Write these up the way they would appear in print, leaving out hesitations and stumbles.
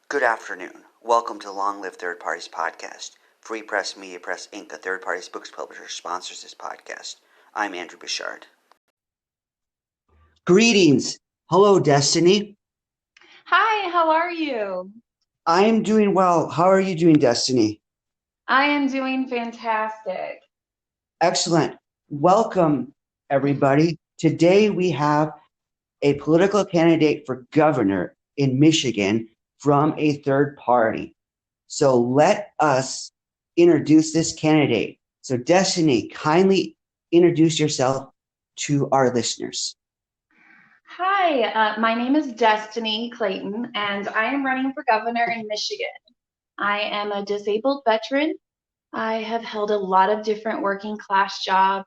Good afternoon. Welcome to Long Live Third Parties Podcast. Free Press Media Press Inc., a third parties books publisher, sponsors this podcast. I'm Andrew Bouchard. Greetings. Hello, Destiny. Hi, how are you? I am doing well. How are you doing, Destiny? I am doing fantastic. Excellent. Welcome, everybody. Today we have a political candidate for governor in Michigan from a third party. So let us introduce this candidate. So, Destiny, kindly introduce yourself to our listeners. Hi, my name is Destiny Clayton, and I am running for governor in Michigan. I am a disabled veteran. I have held a lot of different working class jobs.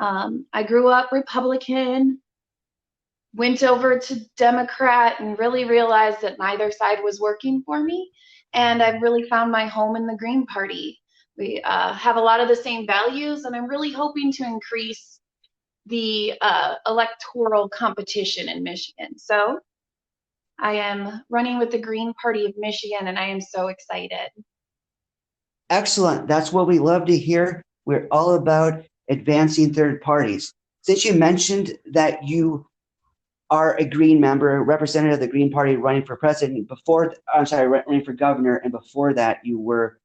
I grew up Republican, went over to Democrat, and really realized that neither side was working for me. And I've really found my home in the Green Party. We have a lot of the same values, and I'm really hoping to increase the electoral competition in Michigan. So I am running with the Green Party of Michigan, and I am so excited. Excellent. That's what we love to hear. We're all about advancing third parties. Since you mentioned that you are a Green member, a representative of the Green Party running for president running for governor, and before that you were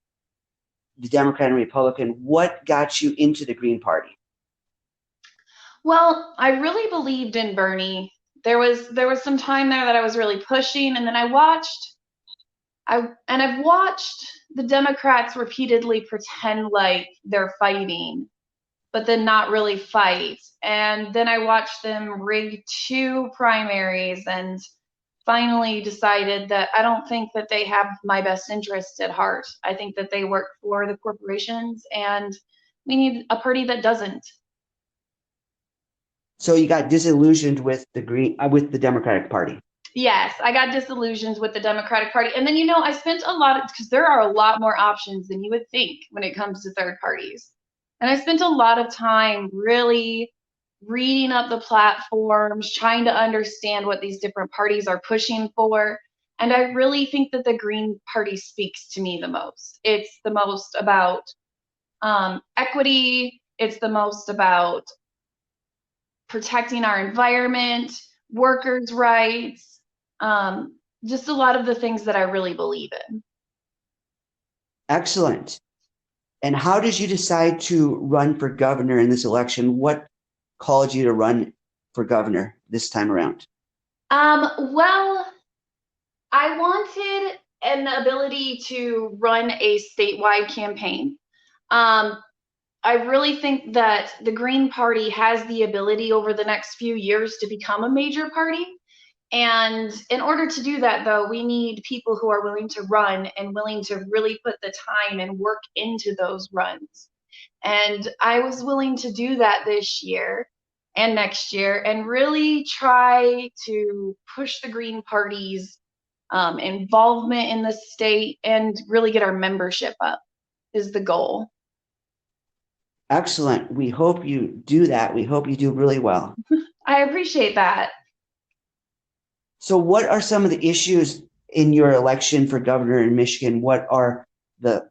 the Democrat and Republican, what got you into the Green Party? Well, I really believed in Bernie. There was some time there that I was really pushing, and then I've watched the Democrats repeatedly pretend like they're fighting, but then not really fight. And then I watched them rig two primaries and finally decided that I don't think that they have my best interest at heart. I think that they work for the corporations, and we need a party that doesn't. So you got disillusioned with the Democratic Party. Yes, I got disillusioned with the Democratic Party. And then, I spent a lot of, because there are a lot more options than you would think when it comes to third parties. And I spent a lot of time really reading up the platforms, trying to understand what these different parties are pushing for. And I really think that the Green Party speaks to me the most. It's the most about equity, it's the most about protecting our environment, workers' rights, just a lot of the things that I really believe in. Excellent. And how did you decide to run for governor in this election? What called you to run for governor this time around? Well, I wanted an ability to run a statewide campaign. Um, I really think that the Green Party has the ability over the next few years to become a major party. And in order to do that, though, we need people who are willing to run and willing to really put the time and work into those runs. And I was willing to do that this year and next year and really try to push the Green Party's involvement in the state and really get our membership up is the goal. Excellent. We hope you do that. We hope you do really well. I appreciate that. So, what are some of the issues in your election for governor in Michigan? What are the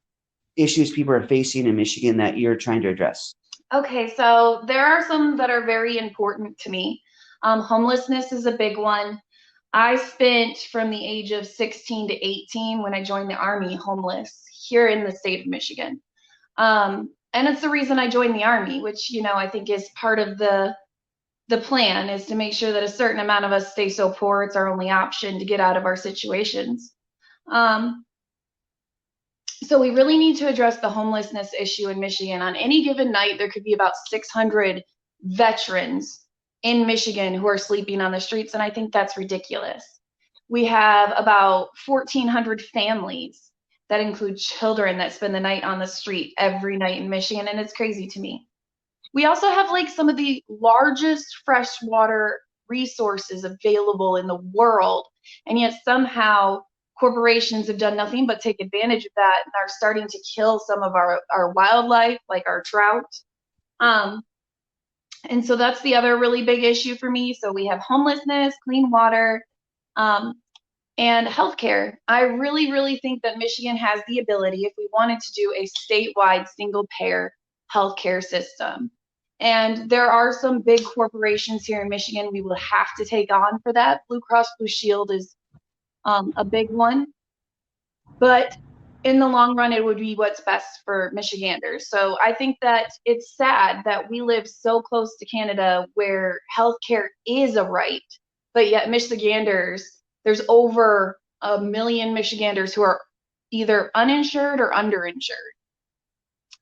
issues people are facing in Michigan that you're trying to address? Okay, so there are some that are very important to me. Homelessness is a big one. I spent from the age of 16 to 18 when I joined the Army homeless here in the state of Michigan. And it's the reason I joined the Army, which, I think is part of the plan is to make sure that a certain amount of us stay so poor it's our only option to get out of our situations. So we really need to address the homelessness issue in Michigan. On any given night, there could be about 600 veterans in Michigan who are sleeping on the streets, and I think that's ridiculous. We have about 1,400 families that include children that spend the night on the street every night in Michigan, and it's crazy to me. We also have like some of the largest freshwater resources available in the world, and yet somehow corporations have done nothing but take advantage of that and are starting to kill some of our wildlife, like our trout. And so that's the other really big issue for me. So we have homelessness, clean water, um, and healthcare. I really, really think that Michigan has the ability, if we wanted to do a statewide single payer healthcare system. And there are some big corporations here in Michigan we will have to take on for that. Blue Cross Blue Shield is a big one, but in the long run, it would be what's best for Michiganders. So I think that it's sad that we live so close to Canada where healthcare is a right, but yet Michiganders, there's over 1 million Michiganders who are either uninsured or underinsured.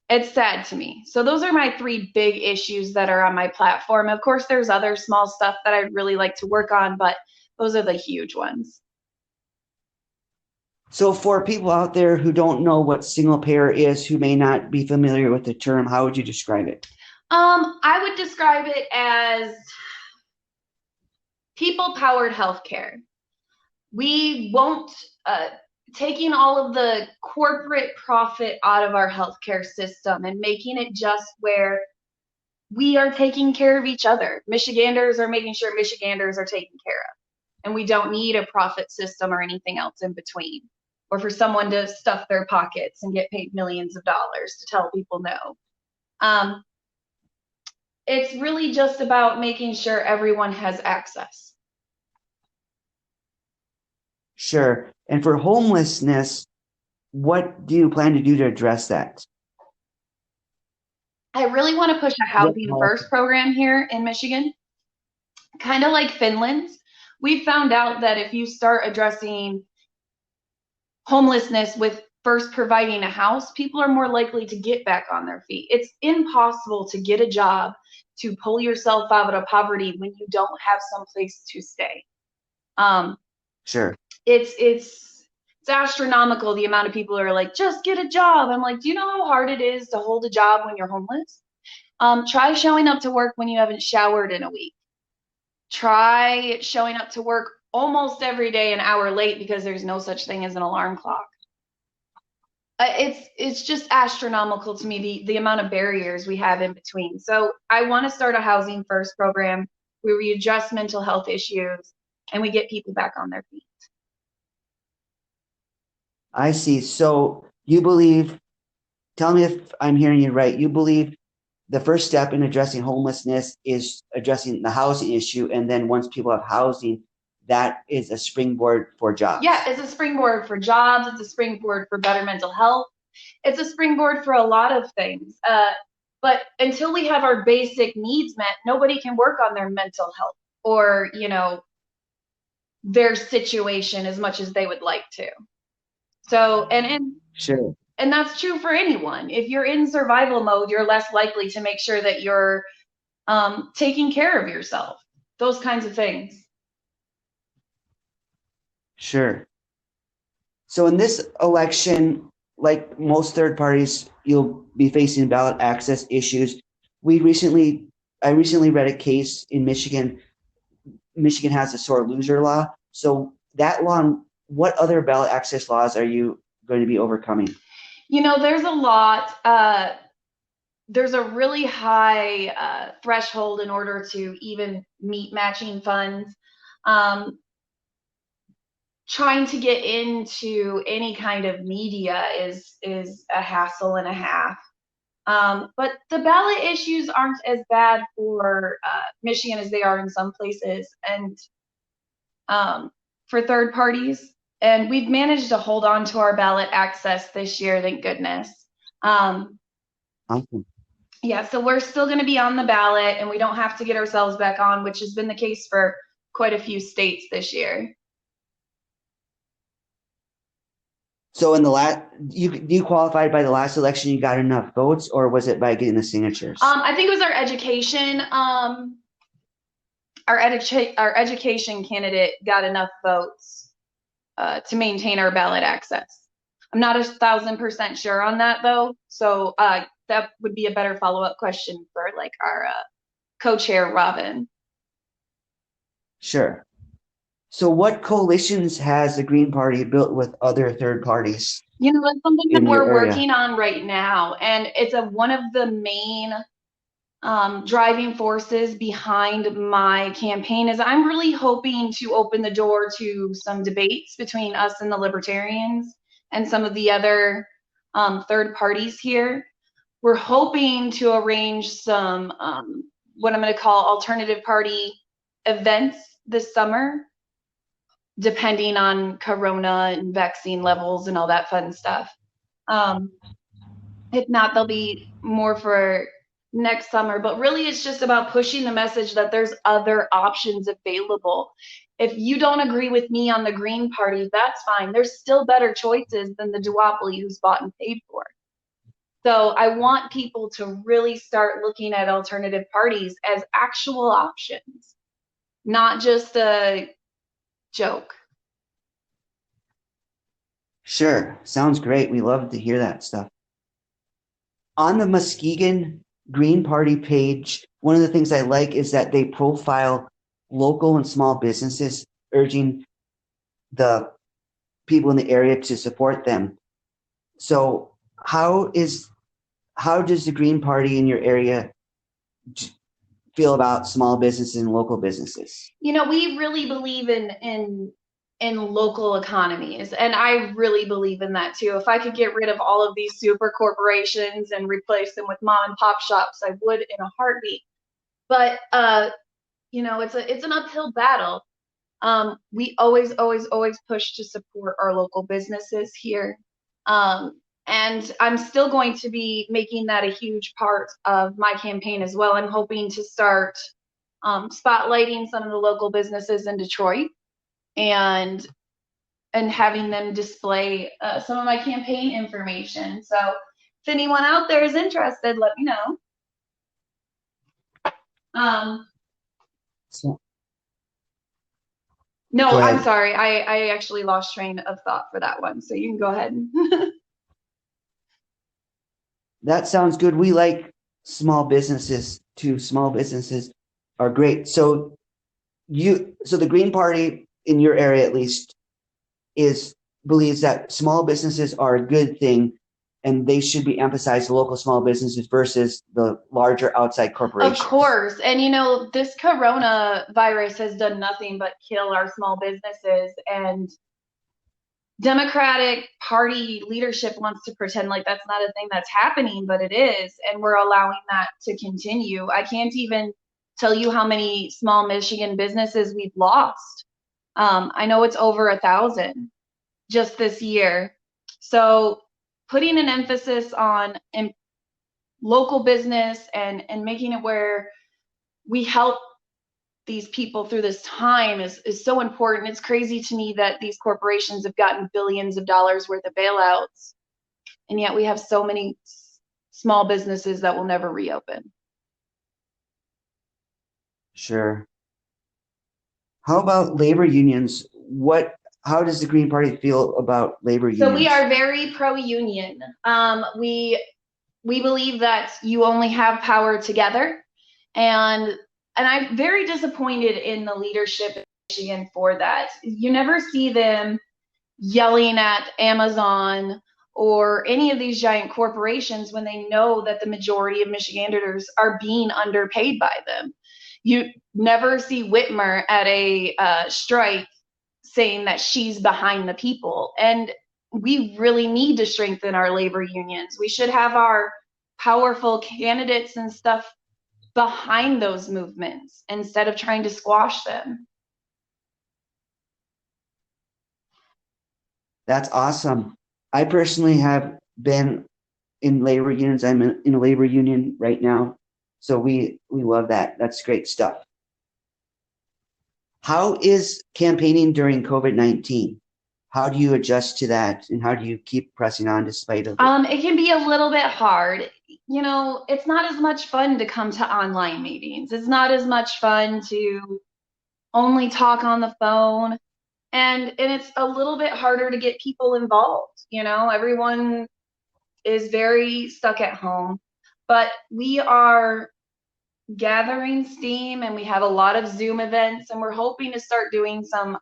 It's sad to me. So those are my three big issues that are on my platform. Of course, there's other small stuff that I'd really like to work on, but those are the huge ones. So for people out there who don't know what single payer is, who may not be familiar with the term, how would you describe it? I would describe it as people-powered healthcare. We won't taking all of the corporate profit out of our healthcare system and making it just where we are taking care of each other. Michiganders are making sure Michiganders are taken care of, and we don't need a profit system or anything else in between, or for someone to stuff their pockets and get paid millions of dollars to tell people no. Um, it's really just about making sure everyone has access. Sure. And for homelessness, what do you plan to do to address that? I really want to push a What housing first program here in Michigan, kind of like Finland's. We've found out that if you start addressing homelessness with first providing a house, people are more likely to get back on their feet. It's impossible to get a job, to pull yourself out of poverty when you don't have some place to stay. Um, Sure. it's astronomical the amount of people who are like, just get a job. I'm like, do you know how hard it is to hold a job when you're homeless? Try showing up to work when you haven't showered in a week. Try showing up to work almost every day an hour late because there's no such thing as an alarm clock. It's just astronomical to me the amount of barriers we have in between. So I want to start a housing first program where we address mental health issues and we get people back on their feet. I see. So you believe, tell me if I'm hearing you right, you believe the first step in addressing homelessness is addressing the housing issue. And then once people have housing, that is a springboard for jobs. Yeah, it's a springboard for jobs. It's a springboard for better mental health. It's a springboard for a lot of things. But until we have our basic needs met, nobody can work on their mental health or, their situation as much as they would like to. So, Sure. and that's true for anyone. If you're in survival mode, you're less likely to make sure that you're taking care of yourself. Those kinds of things. Sure. So in this election, like most third parties, you'll be facing ballot access issues. I recently read a case in Michigan. Michigan has a sore loser law. So that law, what other ballot access laws are you going to be overcoming? There's a lot. There's a really high threshold in order to even meet matching funds. Trying to get into any kind of media is a hassle and a half. But the ballot issues aren't as bad for Michigan as they are in some places, and for third parties. And we've managed to hold on to our ballot access this year, thank goodness. Awesome. Yeah, so we're still going to be on the ballot, and we don't have to get ourselves back on, which has been the case for quite a few states this year. So in the last, you qualified by the last election. You got enough votes, or was it by getting the signatures? I think it was our education. Our education candidate got enough votes to maintain our ballot access. I'm not 1,000% sure on that though. So that would be a better follow-up question for like our co-chair Robin. Sure. So what coalitions has the Green Party built with other third parties? That's something that we're working on right now. And it's one of the main driving forces behind my campaign is I'm really hoping to open the door to some debates between us and the Libertarians and some of the other third parties here. We're hoping to arrange some what I'm going to call alternative party events this summer, depending on corona and vaccine levels and all that fun stuff. Um, if not, they'll be more for next summer. But really, it's just about pushing the message that there's other options available. If you don't agree with me on the Green Party, that's fine. There's still better choices than the duopoly who's bought and paid for. So I want people to really start looking at alternative parties as actual options, not just a joke. Sure. Sounds great. We love to hear that stuff. On the Muskegon Green Party page, one of the things I like is that they profile local and small businesses, urging the people in the area to support them. So how does the Green Party in your area feel about small businesses and local businesses? You know, we really believe in local economies, and I really believe in that too. If I could get rid of all of these super corporations and replace them with mom and pop shops, I would in a heartbeat. But you know, it's an uphill battle. We always push to support our local businesses here. And I'm still going to be making that a huge part of my campaign as well. I'm hoping to start spotlighting some of the local businesses in Detroit and having them display some of my campaign information. So if anyone out there is interested, let me know. So, No, go I'm ahead. sorry. I actually lost train of thought for that one. So you can go ahead. That sounds good. We like small businesses too. Small businesses are great. So the Green Party in your area at least is believes that small businesses are a good thing and they should be emphasized, local small businesses versus the larger outside Of corporations. course. And you know, this coronavirus has done nothing but kill our small businesses. And Democratic Party leadership wants to pretend like that's not a thing that's happening, but it is. And we're allowing that to continue. I can't even tell you how many small Michigan businesses we've lost. I know it's over 1,000 just this year. So putting an emphasis on local business and making it where we help these people through this time is so important. It's crazy to me that these corporations have gotten billions of dollars worth of bailouts, and yet we have so many small businesses that will never reopen. Sure. How about labor unions? How does the Green Party feel about labor So we unions? are very pro-union. We believe that you only have power together, and I'm very disappointed in the leadership in Michigan for that. You never see them yelling at Amazon or any of these giant corporations when they know that the majority of Michiganders are being underpaid by them. You never see Whitmer at a strike saying that she's behind the people. And we really need to strengthen our labor unions. We should have our powerful candidates and stuff behind those movements instead of trying to squash them. That's awesome. I personally have been in labor unions. I'm in a labor union right now. So we love that. That's great stuff. How is campaigning during COVID-19? How do you adjust to that, and how do you keep pressing on despite of it? It can be a little bit hard. You know, it's not as much fun to come to online meetings. It's not as much fun to only talk on the phone. And it's a little bit harder to get people involved. You know, everyone is very stuck at home. But we are gathering steam and we have a lot of Zoom events and we're hoping to start doing some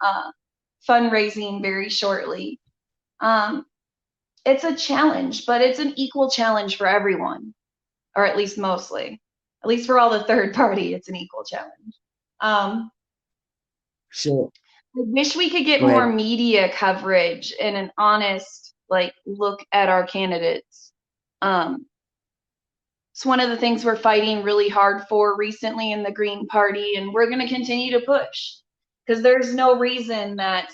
fundraising very shortly. Um, it's a challenge, but it's an equal challenge for everyone, or at least mostly. At least for all the third party, it's an equal challenge. Um, Sure. I wish we could get Go more ahead. media coverage and an honest like look at our candidates. Um, it's one of the things we're fighting really hard for recently in the Green Party, and we're going to continue to push because there's no reason that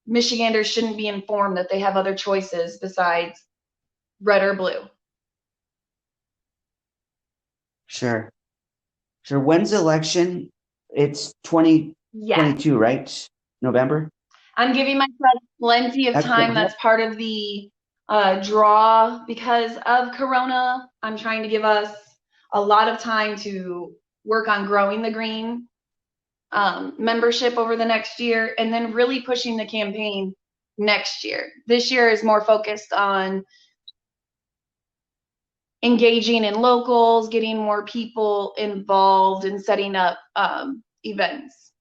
Michiganders shouldn't be informed that they have other choices besides red or blue. Sure. Sure. When's the election? It's Yes, 2022, right? November? I'm giving myself plenty of time. Excellent. That's part of the draw because of Corona. I'm trying to give us a lot of time to work on growing the green membership over the next year and then really pushing the campaign next year. This year is more focused on engaging in locals, getting more people involved, and setting up events.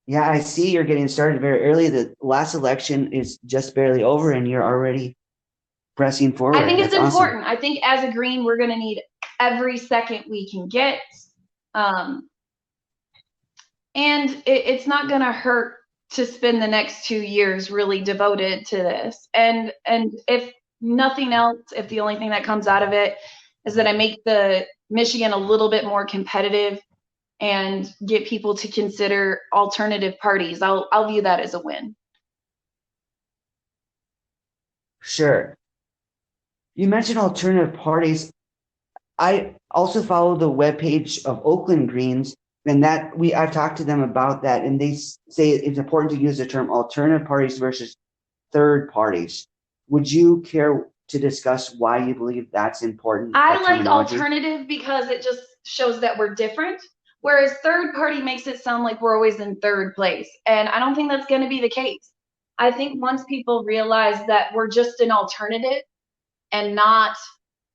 Yeah, I see you're getting started very early. The last election is just barely over and you're already pressing I forward. think it's That's awesome. important. I think as a green, we're going to need every second we can get. Um, and it's not going to hurt to spend the next 2 years really devoted to this. And if nothing else, if the only thing that comes out of it is that I make the Michigan a little bit more competitive and get people to consider alternative parties, I'll view that as a win. Sure. You mentioned alternative parties. I also follow the webpage of Oakland Greens, and that I've talked to them about that, and they say it's important to use the term alternative parties versus third parties. Would you care to discuss why you believe that's important, I that like terminology? alternative because it just shows that we're different. Whereas third party makes it sound like we're always in third place. And I don't think that's going to be the case. I think once people realize that we're just an alternative and not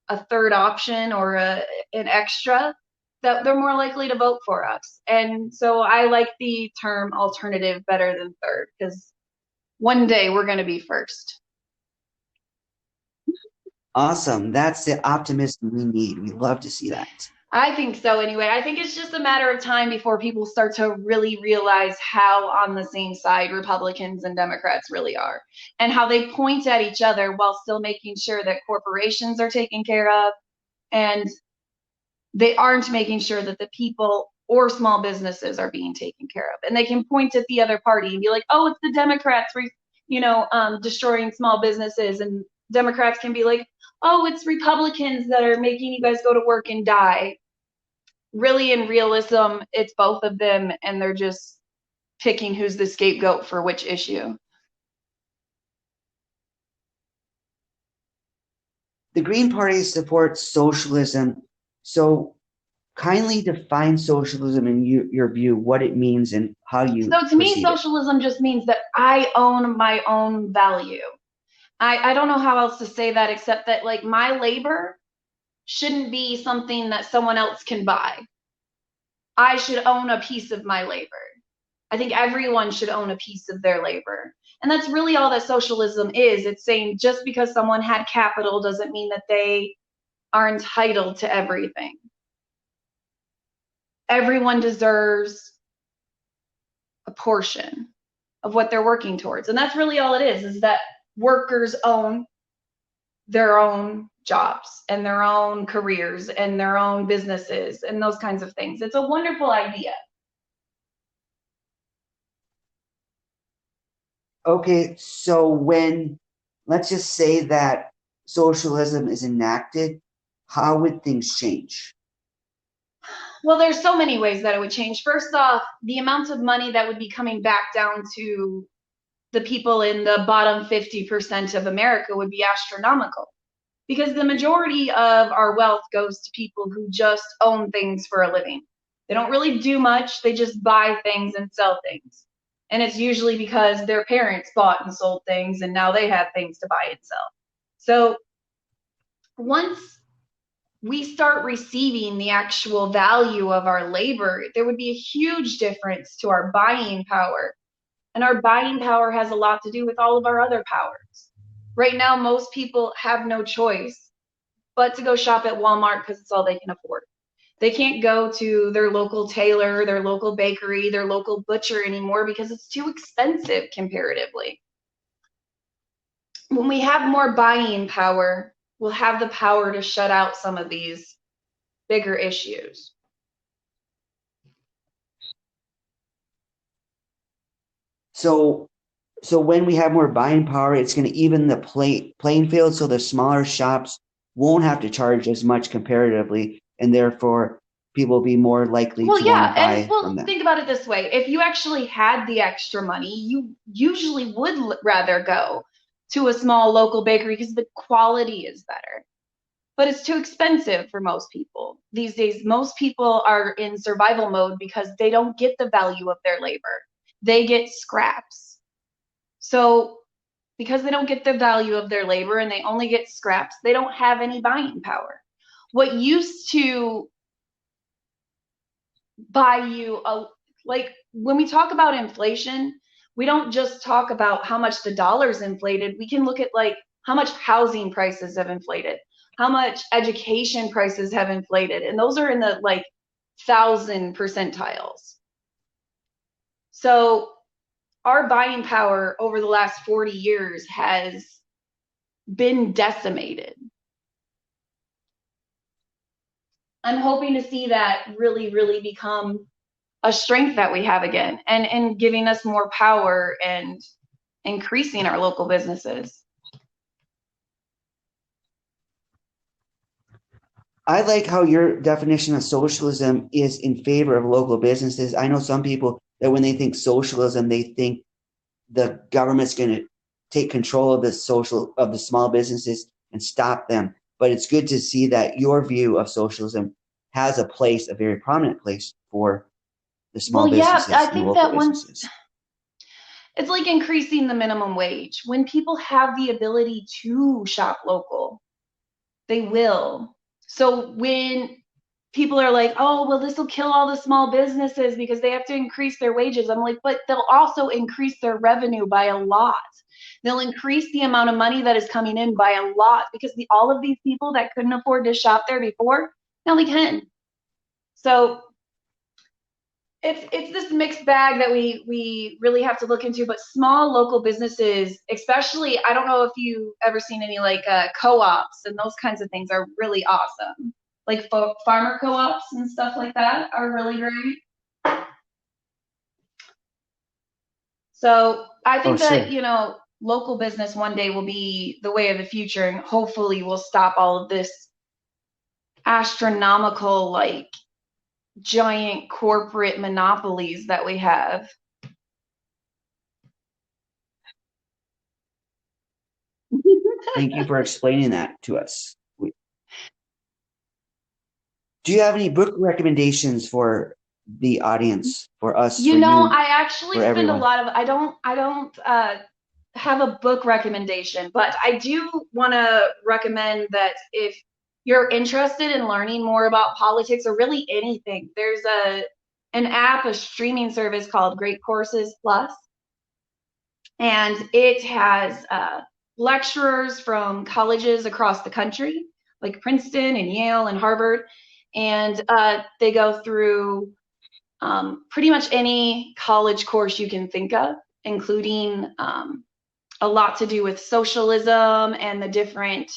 a third option or an extra, that they're more likely to vote for us. And so I like the term alternative better than third because one day we're going to be first. Awesome. That's the optimism we need. We love to see that. I think so anyway. I think it's just a matter of time before people start to really realize how on the same side Republicans and Democrats really are and how they point at each other while still making sure that corporations are taken care of and they aren't making sure that the people or small businesses are being taken care of. And they can point at the other party and be like, oh, it's the Democrats, destroying small businesses. And Democrats can be like, oh, it's Republicans that are making you guys go to work and die. Really, in realism, it's both of them, and they're just picking who's the scapegoat for which issue. The Green Party supports socialism. So kindly define socialism in your view, what it means and how you So to me, perceive it. socialism just means that I own my own value. I don't know how else to say that except that like my labor shouldn't be something that someone else can buy. I should own a piece of my labor. I think everyone should own a piece of their labor. And that's really all that socialism is. It's saying just because someone had capital doesn't mean that they are entitled to everything. Everyone deserves a portion of what they're working towards. And that's really all it is that workers own their own jobs and their own careers and their own businesses and those kinds of things. It's a wonderful idea. Okay, so when let's just say that socialism is enacted, how would things change? Well, there's so many ways that it would change. First off, the amount of money that would be coming back down to the people in the bottom 50% of America would be astronomical because the majority of our wealth goes to people who just own things for a living. They don't really do much, they just buy things and sell things. And it's usually because their parents bought and sold things and now they have things to buy and sell. So once we start receiving the actual value of our labor, there would be a huge difference to our buying power. And our buying power has a lot to do with all of our other powers. Right now, most people have no choice but to go shop at Walmart because it's all they can afford. They can't go to their local tailor, their local bakery, their local butcher anymore because it's too expensive comparatively. When we have more buying power, we'll have the power to shut out some of these bigger issues. So when we have more buying power, it's going to even the playing field, so the smaller shops won't have to charge as much comparatively, and therefore people will be more likely Well, to want to yeah, and buy from well, them. think about it this way. If you actually had the extra money, you usually would rather go to a small local bakery because the quality is better. But it's too expensive for most people. These days, most people are in survival mode because they don't get the value of their labor. They get scraps. So, because they don't get the value of their labor and they only get scraps, they don't have any buying power. What used to buy you a, like when we talk about inflation, we don't just talk about how much the dollar's inflated. We can look at like how much housing prices have inflated, how much education prices have inflated, and those are in the like 1,000 percentiles. So our buying power over the last 40 years has been decimated. I'm hoping to see that really become a strength that we have again, and giving us more power and increasing our local businesses. I like how your definition of socialism is in favor of local businesses. I know some people that when they think socialism, they think the government's going to take control of the small businesses and stop them. But it's good to see that your view of socialism has a place, a very prominent place for the small Well, yeah, I businesses and the think local that once businesses. it's like increasing the minimum wage. When people have the ability to shop local, they will. So when people are like, oh, well, this will kill all the small businesses because they have to increase their wages. I'm like, but they'll also increase their revenue by a lot. They'll increase the amount of money that is coming in by a lot because all of these people that couldn't afford to shop there before, now they can. So it's this mixed bag that we really have to look into. But small local businesses, especially, I don't know if you've ever seen any like co-ops and those kinds of things are really awesome. Like farmer co-ops and stuff like that are really great. So I Oh, think that, sure. local business one day will be the way of the future, and hopefully we'll stop all of this astronomical, like giant corporate monopolies that we have. Thank you for explaining that to us. Do you have any book recommendations for the audience, for us, for you, I actually for spend a everyone? lot of, I don't have a book recommendation, but I do want to recommend that if you're interested in learning more about politics or really anything, there's an app, a streaming service called Great Courses Plus, and it has lecturers from colleges across the country, like Princeton and Yale and Harvard, and they go through pretty much any college course you can think of, including a lot to do with socialism and the different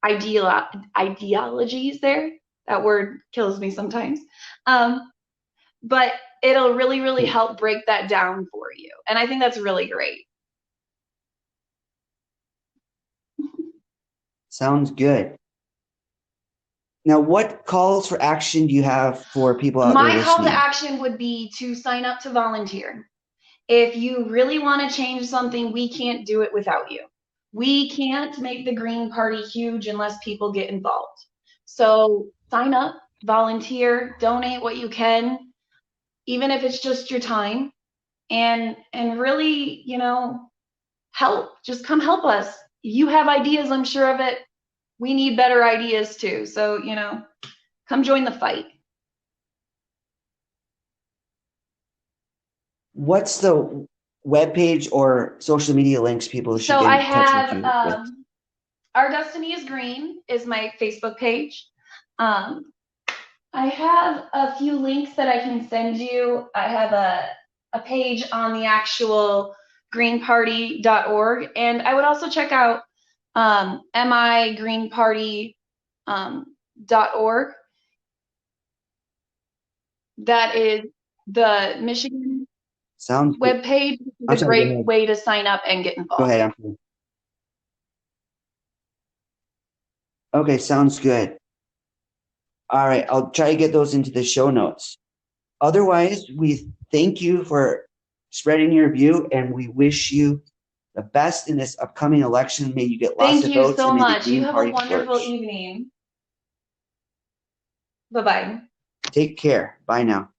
ideologies there. That word kills me sometimes. But it'll really help break that down for you. And I think that's really great. Sounds good. Now, what calls for action do you have for people out there My call to listening? action would be to sign up to volunteer. If you really want to change something, we can't do it without you. We can't make the Green Party huge unless people get involved. So sign up, volunteer, donate what you can, even if it's just your time, and really, help. Just come help us. You have ideas, I'm sure of it. We need better ideas too. So, come join the fight. What's the webpage or social media links people should So get I in touch with have you with? Our Destiny is Green is my Facebook page. Um, I have a few links that I can send you. I have a page on the actual greenparty.org, and I would also check out migreenparty.org. That is the Michigan Sounds good. webpage. I'm It's a sorry, go great ahead. way to sign up and get Go involved. ahead. I'm sorry. Okay, sounds good. All right, I'll try to get those into the show notes. Otherwise, we thank you for spreading your view, and we wish you the best in this upcoming election. May you get lots Thank of you votes, so and may the much. You Green have a Party wonderful flourish. evening. Bye-bye. Take care. Bye now.